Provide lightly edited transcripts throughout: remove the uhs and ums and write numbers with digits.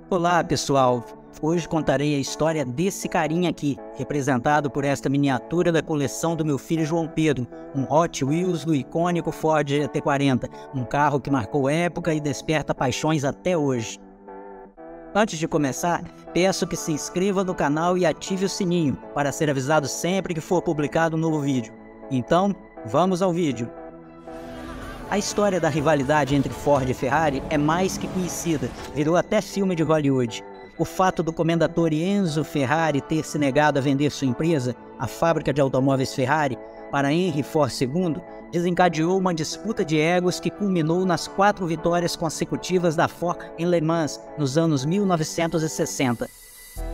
Olá pessoal, hoje contarei a história desse carinha aqui, representado por esta miniatura da coleção do meu filho João Pedro, um Hot Wheels do icônico Ford GT40, um carro que marcou época e desperta paixões até hoje. Antes de começar, peço que se inscreva no canal e ative o sininho, para ser avisado sempre que for publicado um novo vídeo. Então, vamos ao vídeo. A história da rivalidade entre Ford e Ferrari é mais que conhecida, virou até filme de Hollywood. O fato do comendatore Enzo Ferrari ter se negado a vender sua empresa, a fábrica de automóveis Ferrari, para Henry Ford II, desencadeou uma disputa de egos que culminou nas 4 vitórias consecutivas da Ford em Le Mans, nos anos 1960.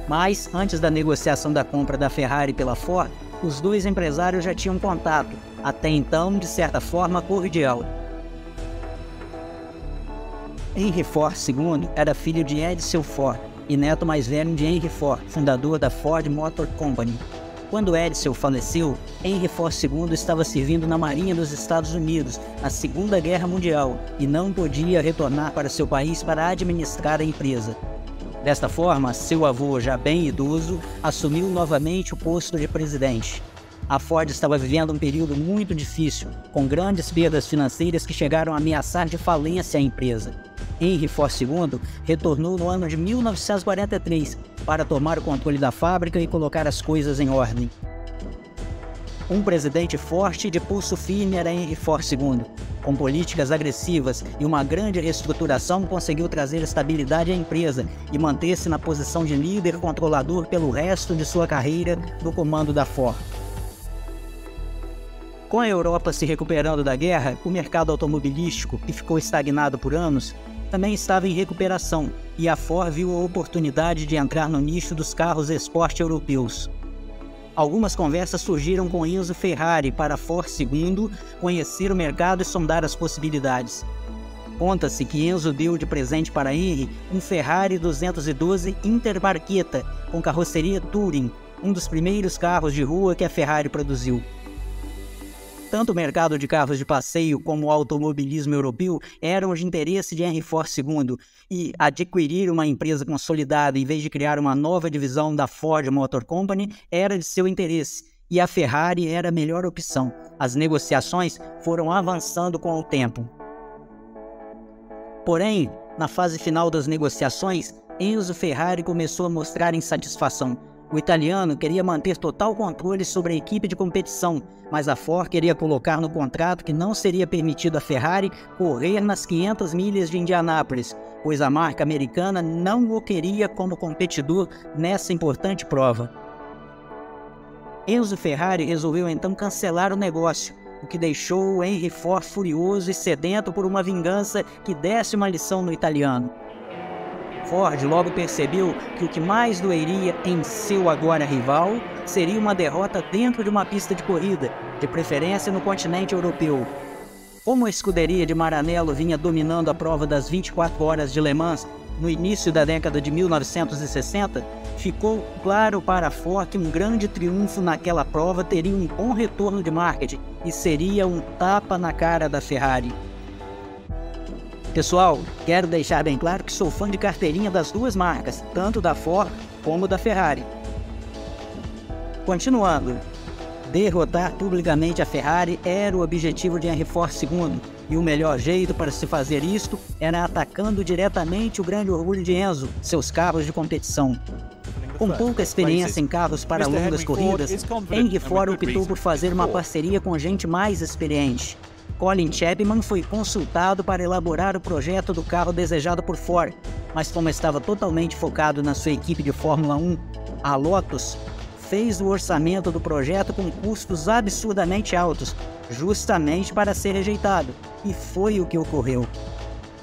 Mas, antes da negociação da compra da Ferrari pela Ford, os dois empresários já tinham contato, até então, de certa forma, cordial. Henry Ford II era filho de Edsel Ford e neto mais velho de Henry Ford, fundador da Ford Motor Company. Quando Edsel faleceu, Henry Ford II estava servindo na Marinha dos Estados Unidos na Segunda Guerra Mundial e não podia retornar para seu país para administrar a empresa. Desta forma, seu avô, já bem idoso, assumiu novamente o posto de presidente. A Ford estava vivendo um período muito difícil, com grandes perdas financeiras que chegaram a ameaçar de falência a empresa. Henry Ford II retornou no ano de 1943 para tomar o controle da fábrica e colocar as coisas em ordem. Um presidente forte e de pulso firme era Henry Ford II. Com políticas agressivas e uma grande reestruturação, conseguiu trazer estabilidade à empresa e manter-se na posição de líder controlador pelo resto de sua carreira no comando da Ford. Com a Europa se recuperando da guerra, o mercado automobilístico, que ficou estagnado por anos, também estava em recuperação, e a Ford viu a oportunidade de entrar no nicho dos carros esporte europeus. Algumas conversas surgiram com Enzo Ferrari para a Ford II conhecer o mercado e sondar as possibilidades. Conta-se que Enzo deu de presente para Henry um Ferrari 212 Intermarchetta com carroceria Touring, um dos primeiros carros de rua que a Ferrari produziu. Tanto o mercado de carros de passeio como o automobilismo europeu eram de interesse de Henry Ford II, e adquirir uma empresa consolidada em vez de criar uma nova divisão da Ford Motor Company era de seu interesse, e a Ferrari era a melhor opção. As negociações foram avançando com o tempo. Porém, na fase final das negociações, Enzo Ferrari começou a mostrar insatisfação. O italiano queria manter total controle sobre a equipe de competição, mas a Ford queria colocar no contrato que não seria permitido à Ferrari correr nas 500 milhas de Indianápolis, pois a marca americana não o queria como competidor nessa importante prova. Enzo Ferrari resolveu então cancelar o negócio, o que deixou Henry Ford furioso e sedento por uma vingança que desse uma lição no italiano. Ford logo percebeu que o que mais doeria em seu agora rival seria uma derrota dentro de uma pista de corrida, de preferência no continente europeu. Como a escuderia de Maranello vinha dominando a prova das 24 horas de Le Mans no início da década de 1960, ficou claro para a Ford que um grande triunfo naquela prova teria um bom retorno de marketing e seria um tapa na cara da Ferrari. Pessoal, quero deixar bem claro que sou fã de carteirinha das duas marcas, tanto da Ford como da Ferrari. Continuando, derrotar publicamente a Ferrari era o objetivo de Henry Ford II, e o melhor jeito para se fazer isto era atacando diretamente o grande orgulho de Enzo, seus carros de competição. Com pouca experiência em carros para longas corridas, Henry Ford optou por fazer uma parceria com gente mais experiente. Colin Chapman foi consultado para elaborar o projeto do carro desejado por Ford, mas como estava totalmente focado na sua equipe de Fórmula 1, a Lotus fez o orçamento do projeto com custos absurdamente altos, justamente para ser rejeitado, e foi o que ocorreu.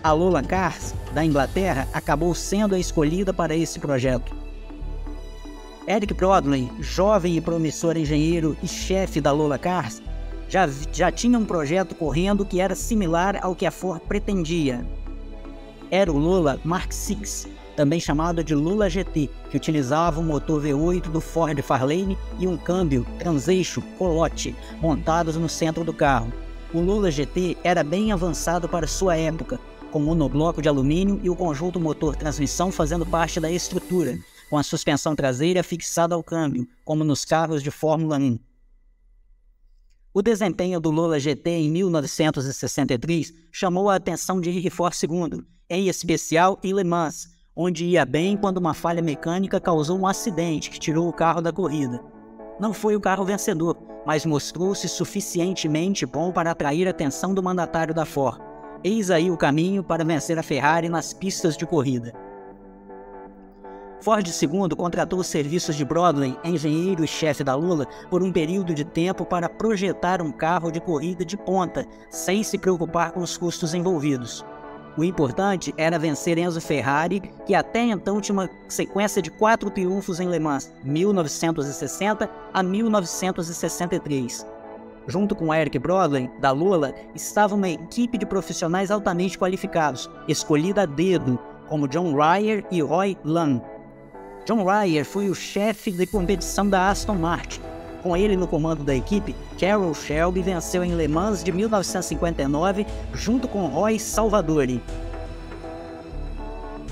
A Lola Cars, da Inglaterra, acabou sendo a escolhida para esse projeto. Eric Broadley, jovem e promissor engenheiro e chefe da Lola Cars, já tinha um projeto correndo que era similar ao que a Ford pretendia. Era o Lola Mark VI, também chamado de Lola GT, que utilizava um motor V8 do Ford Fairlane e um câmbio transeixo colote montados no centro do carro. O Lola GT era bem avançado para sua época, com monobloco de alumínio e o conjunto motor-transmissão fazendo parte da estrutura, com a suspensão traseira fixada ao câmbio, como nos carros de Fórmula 1. O desempenho do Lola GT em 1963 chamou a atenção de Henry Ford II, em especial em Le Mans, onde ia bem quando uma falha mecânica causou um acidente que tirou o carro da corrida. Não foi o carro vencedor, mas mostrou-se suficientemente bom para atrair a atenção do mandatário da Ford. Eis aí o caminho para vencer a Ferrari nas pistas de corrida. Ford II contratou os serviços de Brodley, engenheiro e chefe da Lola, por um período de tempo para projetar um carro de corrida de ponta, sem se preocupar com os custos envolvidos. O importante era vencer Enzo Ferrari, que até então tinha uma sequência de 4 triunfos em Le Mans, 1960 a 1963. Junto com Eric Brodley, da Lola, estava uma equipe de profissionais altamente qualificados, escolhida a dedo, como John Ryer e Roy Lang. John Ryer foi o chefe de competição da Aston Martin. Com ele no comando da equipe, Carroll Shelby venceu em Le Mans de 1959, junto com Roy Salvadori.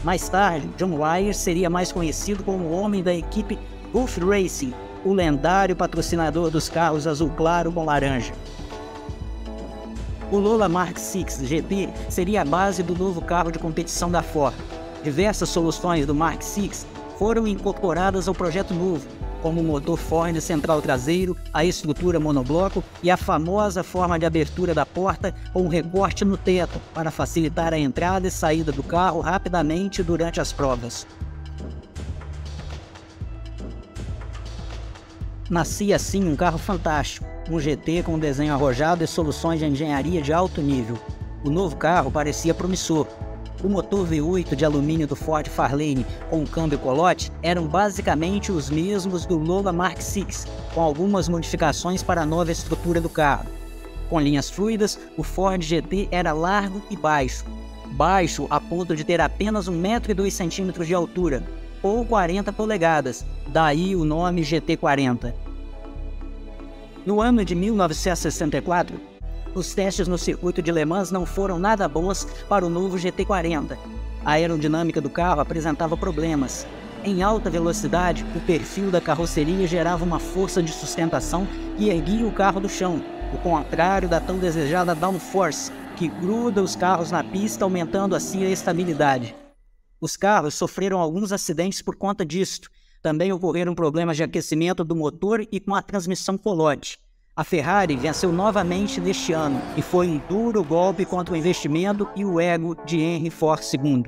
Mais tarde, John Ryer seria mais conhecido como o homem da equipe Gulf Racing, o lendário patrocinador dos carros azul claro com laranja. O Lola Mark VI GT seria a base do novo carro de competição da Ford. Diversas soluções do Mark VI foram incorporadas ao projeto novo, como o motor Ford central traseiro, a estrutura monobloco e a famosa forma de abertura da porta com um recorte no teto para facilitar a entrada e saída do carro rapidamente durante as provas. Nascia assim um carro fantástico, um GT com desenho arrojado e soluções de engenharia de alto nível. O novo carro parecia promissor. O motor V8 de alumínio do Ford Fairlane com o câmbio colote eram basicamente os mesmos do Lola Mark VI, com algumas modificações para a nova estrutura do carro. Com linhas fluidas, o Ford GT era largo e baixo. Baixo a ponto de ter apenas 1,02 m de altura, ou 40 polegadas, daí o nome GT40. No ano de 1964, os testes no circuito de Le Mans não foram nada bons para o novo GT40. A aerodinâmica do carro apresentava problemas. Em alta velocidade, o perfil da carroceria gerava uma força de sustentação que erguia o carro do chão, o contrário da tão desejada downforce, que gruda os carros na pista, aumentando assim a estabilidade. Os carros sofreram alguns acidentes por conta disto. Também ocorreram problemas de aquecimento do motor e com a transmissão colote. A Ferrari venceu novamente neste ano e foi um duro golpe contra o investimento e o ego de Henry Ford II.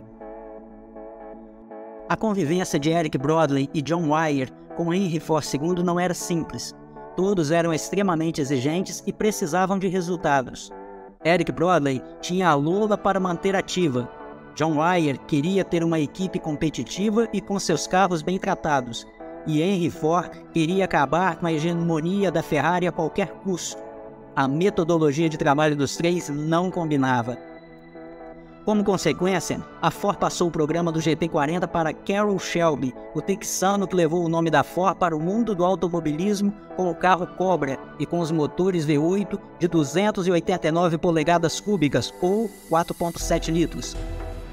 A convivência de Eric Brodley e John Ryer com Henry Ford II não era simples. Todos eram extremamente exigentes e precisavam de resultados. Eric Brodley tinha a Lola para manter ativa. John Ryer queria ter uma equipe competitiva e com seus carros bem tratados. E Henry Ford queria acabar com a hegemonia da Ferrari a qualquer custo. A metodologia de trabalho dos três não combinava. Como consequência, a Ford passou o programa do GT40 para Carroll Shelby, o texano que levou o nome da Ford para o mundo do automobilismo com o carro Cobra e com os motores V8 de 289 polegadas cúbicas ou 4,7 litros.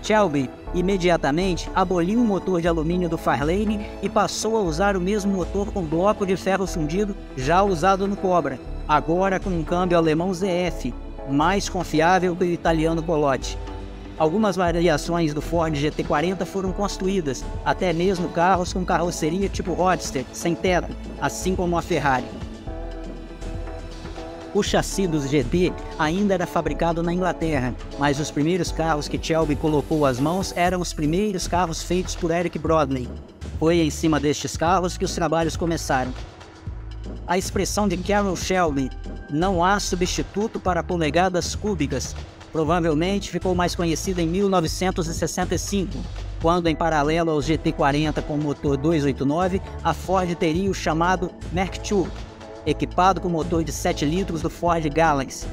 Shelby imediatamente aboliu o motor de alumínio do Fairlane e passou a usar o mesmo motor com bloco de ferro fundido já usado no Cobra, agora com um câmbio alemão ZF, mais confiável que o italiano Colotti. Algumas variações do Ford GT40 foram construídas, até mesmo carros com carroceria tipo Roadster, sem teto, assim como a Ferrari. O chassi dos GT ainda era fabricado na Inglaterra, mas os primeiros carros que Shelby colocou as mãos eram os primeiros carros feitos por Eric Brodley. Foi em cima destes carros que os trabalhos começaram. A expressão de Carroll Shelby, "não há substituto para polegadas cúbicas", provavelmente ficou mais conhecida em 1965, quando, em paralelo aos GT40 com motor 289, a Ford teria o chamado Mark II, equipado com motor de 7 litros do Ford Galaxy.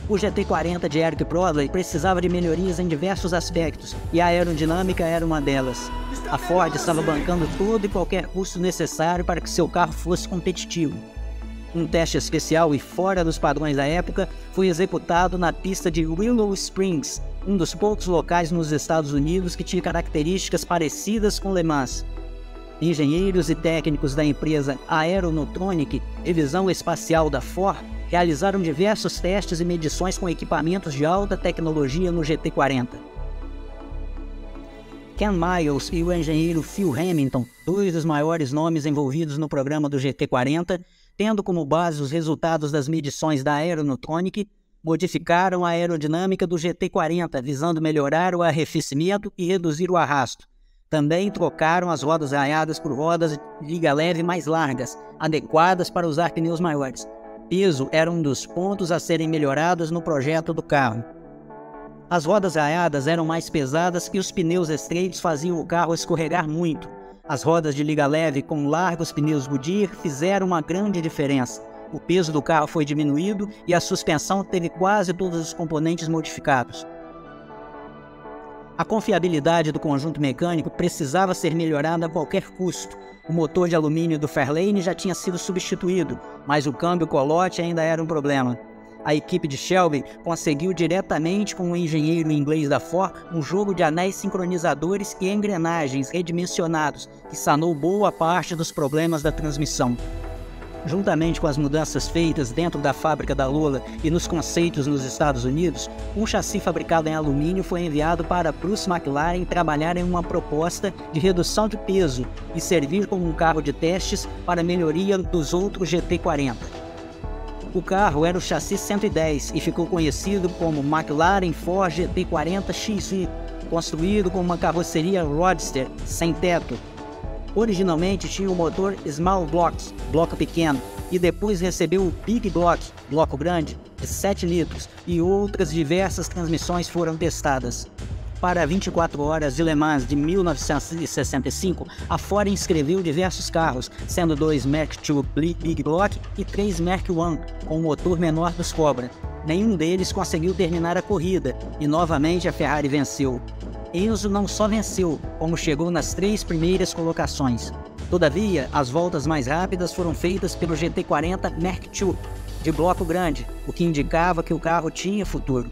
O GT40 de Eric Brodley precisava de melhorias em diversos aspectos, e a aerodinâmica era uma delas. A Ford estava bancando todo e qualquer custo necessário para que seu carro fosse competitivo. Um teste especial e fora dos padrões da época foi executado na pista de Willow Springs, um dos poucos locais nos Estados Unidos que tinha características parecidas com Le Mans. Engenheiros e técnicos da empresa Aeronotronic, divisão espacial da Ford, realizaram diversos testes e medições com equipamentos de alta tecnologia no GT40. Ken Miles e o engenheiro Phil Hamilton, dois dos maiores nomes envolvidos no programa do GT40, tendo como base os resultados das medições da Aeronotronic, modificaram a aerodinâmica do GT40, visando melhorar o arrefecimento e reduzir o arrasto. Também trocaram as rodas raiadas por rodas de liga leve mais largas, adequadas para usar pneus maiores. Peso era um dos pontos a serem melhorados no projeto do carro. As rodas raiadas eram mais pesadas e os pneus estreitos faziam o carro escorregar muito. As rodas de liga leve com largos pneus Goodyear fizeram uma grande diferença. O peso do carro foi diminuído e a suspensão teve quase todos os componentes modificados. A confiabilidade do conjunto mecânico precisava ser melhorada a qualquer custo. O motor de alumínio do Fairlane já tinha sido substituído, mas o câmbio colote ainda era um problema. A equipe de Shelby conseguiu diretamente com o engenheiro inglês da Ford um jogo de anéis sincronizadores e engrenagens redimensionados que sanou boa parte dos problemas da transmissão. Juntamente com as mudanças feitas dentro da fábrica da Lola e nos conceitos nos Estados Unidos, um chassi fabricado em alumínio foi enviado para Bruce McLaren trabalhar em uma proposta de redução de peso e servir como um carro de testes para melhoria dos outros GT40. O carro era o chassi 110 e ficou conhecido como McLaren Ford GT40 X1, construído com uma carroceria Roadster sem teto. Originalmente tinha o motor Small Block, bloco pequeno, e depois recebeu o Big Block, bloco grande, de 7 litros, e outras diversas transmissões foram testadas. Para 24 horas de Le Mans de 1965, a Ford inscreveu diversos carros, sendo 2 Mark II Big Block e 3 Mark I, com o motor menor dos Cobra. Nenhum deles conseguiu terminar a corrida, e novamente a Ferrari venceu. Enzo não só venceu, como chegou nas 3 primeiras colocações. Todavia, as voltas mais rápidas foram feitas pelo GT40 Mark II, de bloco grande, o que indicava que o carro tinha futuro.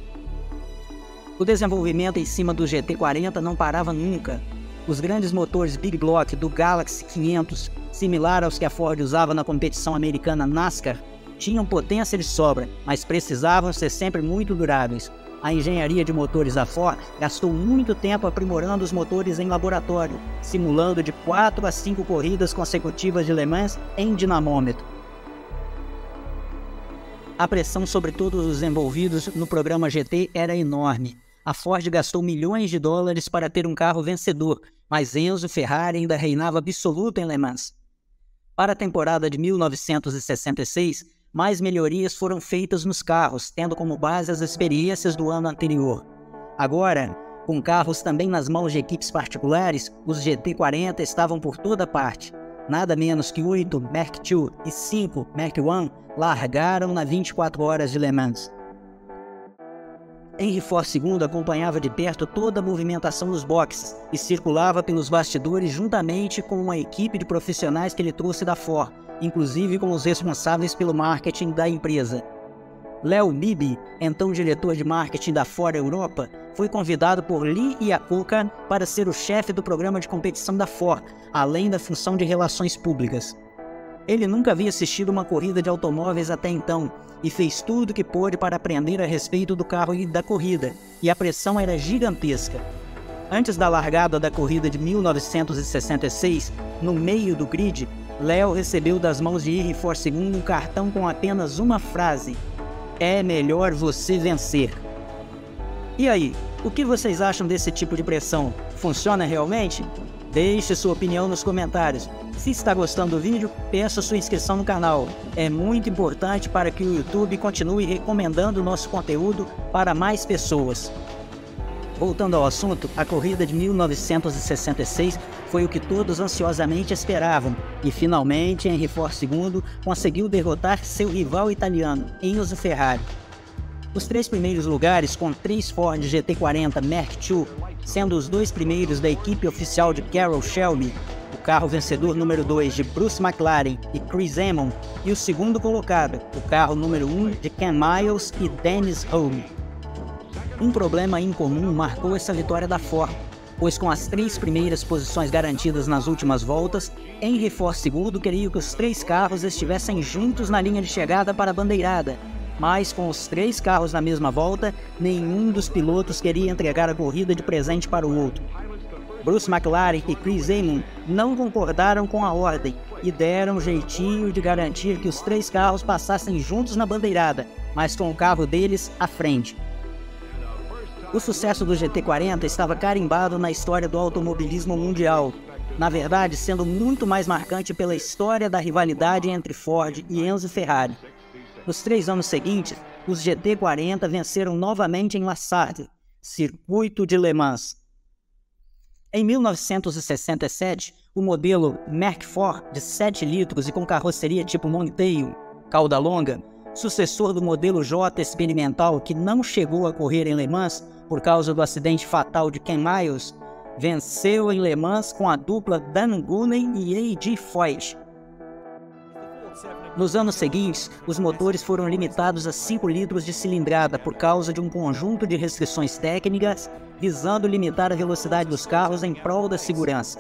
O desenvolvimento em cima do GT40 não parava nunca. Os grandes motores Big Block do Galaxy 500, similar aos que a Ford usava na competição americana NASCAR, tinham potência de sobra, mas precisavam ser sempre muito duráveis. A engenharia de motores da Ford gastou muito tempo aprimorando os motores em laboratório, simulando de 4 a 5 corridas consecutivas de Le Mans em dinamômetro. A pressão sobre todos os envolvidos no programa GT era enorme. A Ford gastou milhões de dólares para ter um carro vencedor, mas Enzo Ferrari ainda reinava absoluto em Le Mans. Para a temporada de 1966, mais melhorias foram feitas nos carros, tendo como base as experiências do ano anterior. Agora, com carros também nas mãos de equipes particulares, os GT40 estavam por toda parte. Nada menos que 8 Mark II e 5 Mark I largaram na 24 horas de Le Mans. Henry Ford II acompanhava de perto toda a movimentação nos boxes e circulava pelos bastidores juntamente com uma equipe de profissionais que ele trouxe da Ford, inclusive com os responsáveis pelo marketing da empresa. Leo Beebe, então diretor de marketing da Ford Europa, foi convidado por Lee Iacocca para ser o chefe do programa de competição da Ford, além da função de relações públicas. Ele nunca havia assistido uma corrida de automóveis até então e fez tudo o que pôde para aprender a respeito do carro e da corrida, e a pressão era gigantesca. Antes da largada da corrida de 1966, no meio do grid, Leo recebeu das mãos de Henry Ford II um cartão com apenas uma frase: "É melhor você vencer". E aí, o que vocês acham desse tipo de pressão? Funciona realmente? Deixe sua opinião nos comentários. Se está gostando do vídeo, peça sua inscrição no canal. É muito importante para que o YouTube continue recomendando o nosso conteúdo para mais pessoas. Voltando ao assunto, a corrida de 1966 foi o que todos ansiosamente esperavam, e finalmente Henry Ford II conseguiu derrotar seu rival italiano, Enzo Ferrari. Os 3 primeiros lugares com 3 Ford GT40 Mark II, sendo os 2 primeiros da equipe oficial de Carroll Shelby, o carro vencedor número 2 de Bruce McLaren e Chris Amon, e o segundo colocado, o carro número 1 de Ken Miles e Dennis Hulme. Um problema incomum marcou essa vitória da Ford, pois com as 3 primeiras posições garantidas nas últimas voltas, Henry Ford II queria que os 3 carros estivessem juntos na linha de chegada para a bandeirada, mas com os 3 carros na mesma volta, nenhum dos pilotos queria entregar a corrida de presente para o outro. Bruce McLaren e Chris Amon não concordaram com a ordem e deram um jeitinho de garantir que os 3 carros passassem juntos na bandeirada, mas com o carro deles à frente. O sucesso do GT40 estava carimbado na história do automobilismo mundial, na verdade sendo muito mais marcante pela história da rivalidade entre Ford e Enzo Ferrari. Nos 3 anos seguintes, os GT40 venceram novamente em La Sarthe, circuito de Le Mans. Em 1967, o modelo Mark IV de 7 litros e com carroceria tipo Montail, cauda longa, sucessor do modelo J experimental que não chegou a correr em Le Mans por causa do acidente fatal de Ken Miles, venceu em Le Mans com a dupla Dan Gurney e A.J. Foyt. Nos anos seguintes, os motores foram limitados a 5 litros de cilindrada por causa de um conjunto de restrições técnicas visando limitar a velocidade dos carros em prol da segurança.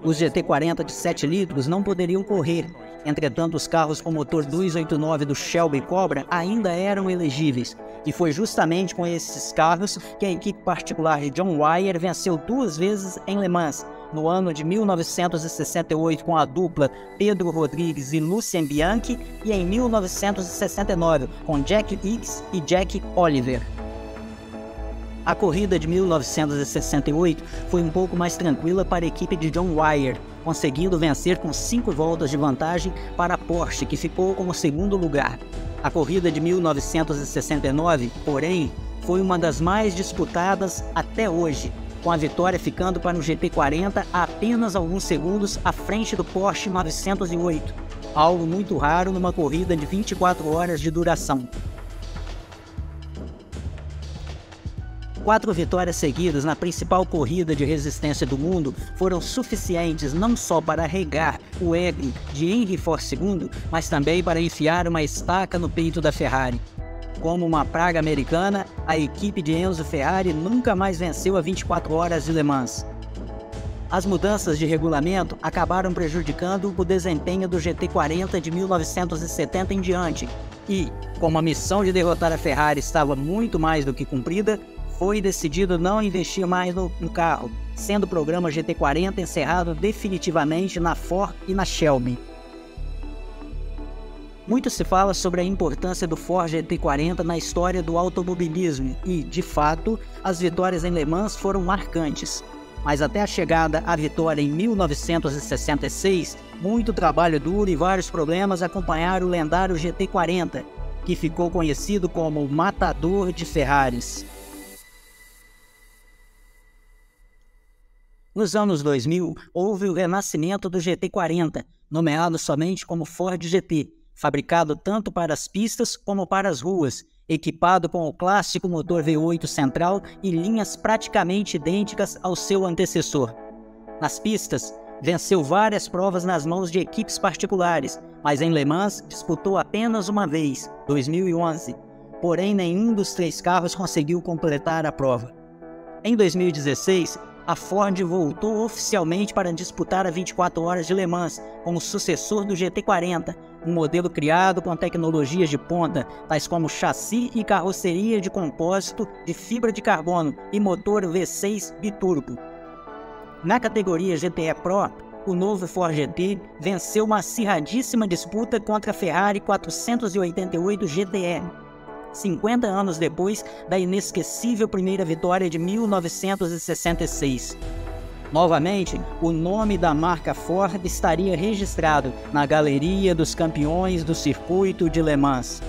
Os GT40 de 7 litros não poderiam correr, entretanto os carros com motor 289 do Shelby Cobra ainda eram elegíveis, e foi justamente com esses carros que a equipe particular de John Wyer venceu 2 vezes em Le Mans, no ano de 1968 com a dupla Pedro Rodrigues e Lucien Bianchi e em 1969 com Jack Hicks e Jack Oliver. A corrida de 1968 foi um pouco mais tranquila para a equipe de John Wyer, conseguindo vencer com 5 voltas de vantagem para a Porsche, que ficou como segundo lugar. A corrida de 1969, porém, foi uma das mais disputadas até hoje, com a vitória ficando para o GT40 a apenas alguns segundos à frente do Porsche 908, algo muito raro numa corrida de 24 horas de duração. 4 vitórias seguidas na principal corrida de resistência do mundo foram suficientes não só para regar o ego de Henry Ford II, mas também para enfiar uma estaca no peito da Ferrari. Como uma praga americana, a equipe de Enzo Ferrari nunca mais venceu a 24 horas de Le Mans. As mudanças de regulamento acabaram prejudicando o desempenho do GT40 de 1970 em diante, e, como a missão de derrotar a Ferrari estava muito mais do que cumprida, foi decidido não investir mais no carro, sendo o programa GT40 encerrado definitivamente na Ford e na Shelby. Muito se fala sobre a importância do Ford GT40 na história do automobilismo e, de fato, as vitórias em Le Mans foram marcantes. Mas até a chegada à vitória em 1966, muito trabalho duro e vários problemas acompanharam o lendário GT40, que ficou conhecido como o matador de Ferraris. Nos anos 2000, houve o renascimento do GT40, nomeado somente como Ford GT, fabricado tanto para as pistas como para as ruas, equipado com o clássico motor V8 central e linhas praticamente idênticas ao seu antecessor. Nas pistas, venceu várias provas nas mãos de equipes particulares, mas em Le Mans disputou apenas uma vez, 2011, porém nenhum dos 3 carros conseguiu completar a prova. Em 2016, a Ford voltou oficialmente para disputar a 24 horas de Le Mans como sucessor do GT40, um modelo criado com tecnologias de ponta, tais como chassi e carroceria de compósito de fibra de carbono e motor V6 biturbo. Na categoria GTE Pro, o novo Ford GT venceu uma acirradíssima disputa contra a Ferrari 488 GTE, 50 anos depois da inesquecível primeira vitória de 1966. Novamente, o nome da marca Ford estaria registrado na galeria dos campeões do circuito de Le Mans.